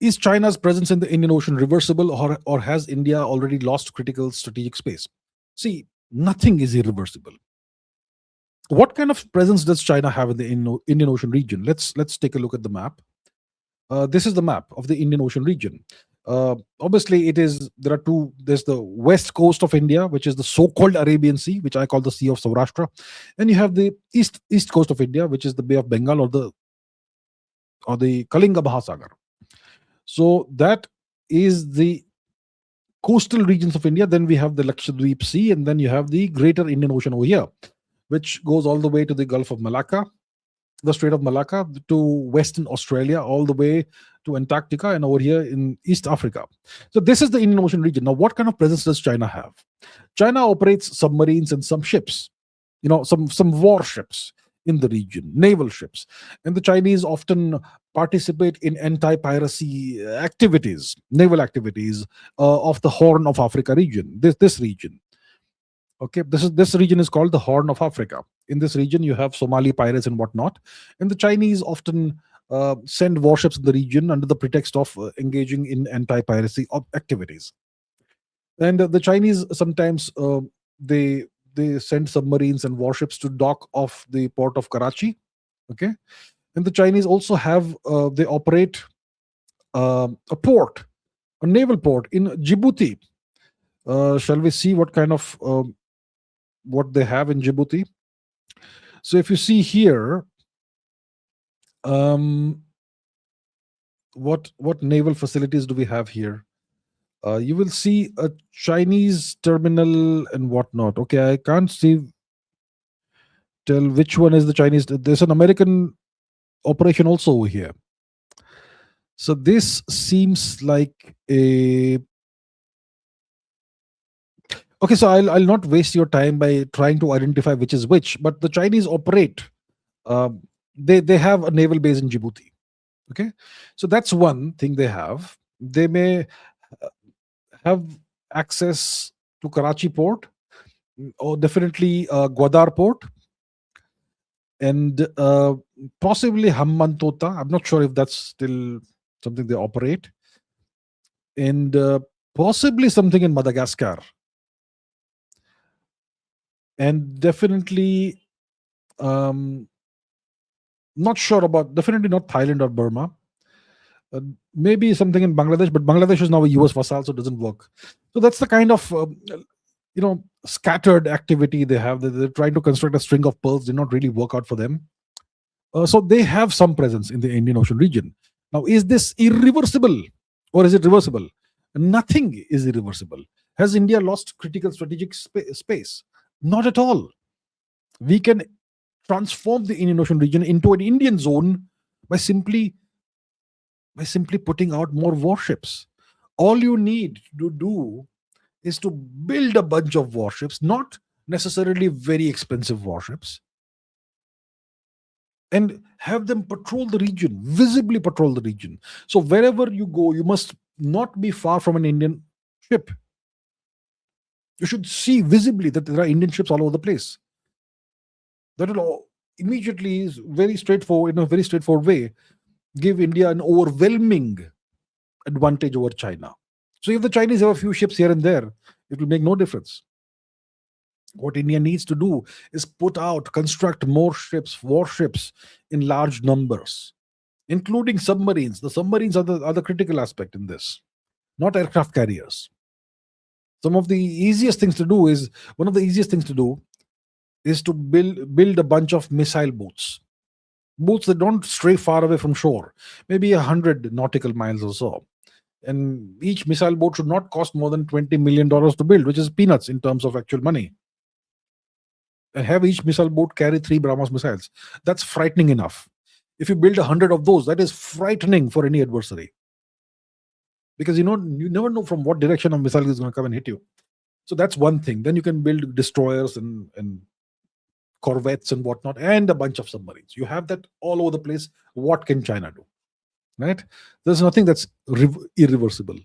Is China's presence in the Indian Ocean reversible, or has India already lost critical strategic space? See, nothing is irreversible. What kind of presence does China have in the Indian Ocean region? Let's take a look at the map. This is the map of the Indian Ocean region. Obviously, there are two. There's the west coast of India, which is the so-called Arabian Sea, which I call the Sea of Saurashtra, and you have the east coast of India, which is the Bay of Bengal, or the Kalinga Mahasagar. So that is the coastal regions of India. Then we have the Lakshadweep Sea, and then you have the Greater Indian Ocean over here, which goes all the way to the Gulf of Malacca, the Strait of Malacca, to Western Australia, all the way to Antarctica, and over here in East Africa. So this is the Indian Ocean region. Now, what kind of presence does China have? China operates submarines and some ships, some warships in the region, naval ships. And the Chinese often participate in anti-piracy activities, naval activities of the Horn of Africa region, this region. Okay, this region is called the Horn of Africa. In this region, you have Somali pirates and whatnot, and the Chinese often send warships in the region under the pretext of engaging in anti-piracy activities. And the Chinese sometimes they send submarines and warships to dock off the port of Karachi. Okay, and the Chinese also they operate a naval port in Djibouti. Shall we see what kind of what they have in Djibouti? So if you see here, what naval facilities do we have here? You will see a Chinese terminal and whatnot. Okay, I can't tell which one is the Chinese. There's an American operation also over here. So this seems like a... Okay, so I'll not waste your time by trying to identify which is which, but the Chinese operate. They have a naval base in Djibouti. Okay, so that's one thing they have. They may have access to Karachi port, or definitely Gwadar port, and possibly Hambantota. I'm not sure if that's still something they operate, and possibly something in Madagascar, and definitely not sure about, definitely not Thailand or Burma. Maybe something in Bangladesh, but Bangladesh is now a US vassal, so it doesn't work. So that's the kind of scattered activity they have. They're trying to construct a string of pearls. Did not really work out for them. So they have some presence in the Indian Ocean region. Now, is this irreversible or is it reversible? Nothing is irreversible. Has India lost critical strategic space? Not at all. We can transform the Indian Ocean region into an Indian zone by simply putting out more warships. All you need to do is to build a bunch of warships, not necessarily very expensive warships, and have them patrol the region, visibly patrol the region. So wherever you go, you must not be far from an Indian ship. You should see visibly that there are Indian ships all over the place. That will immediately, very straightforward, in a very straightforward way, give India an overwhelming advantage over China. So if the Chinese have a few ships here and there, it will make no difference. What India needs to do is construct more ships, warships in large numbers, including submarines. The submarines are the critical aspect in this, not aircraft carriers. One of the easiest things to do is to build a bunch of missile boats that don't stray far away from shore, maybe 100 nautical miles or so. And each missile boat should not cost more than $20 million to build, which is peanuts in terms of actual money. And have each missile boat carry 3 BrahMos missiles. That's frightening enough. If you build 100 of those, that is frightening for any adversary. Because you never know from what direction a missile is going to come and hit you. So that's one thing. Then you can build destroyers and corvettes and whatnot, and a bunch of submarines. You have that all over the place. What can China do? Right? There's nothing that's irreversible.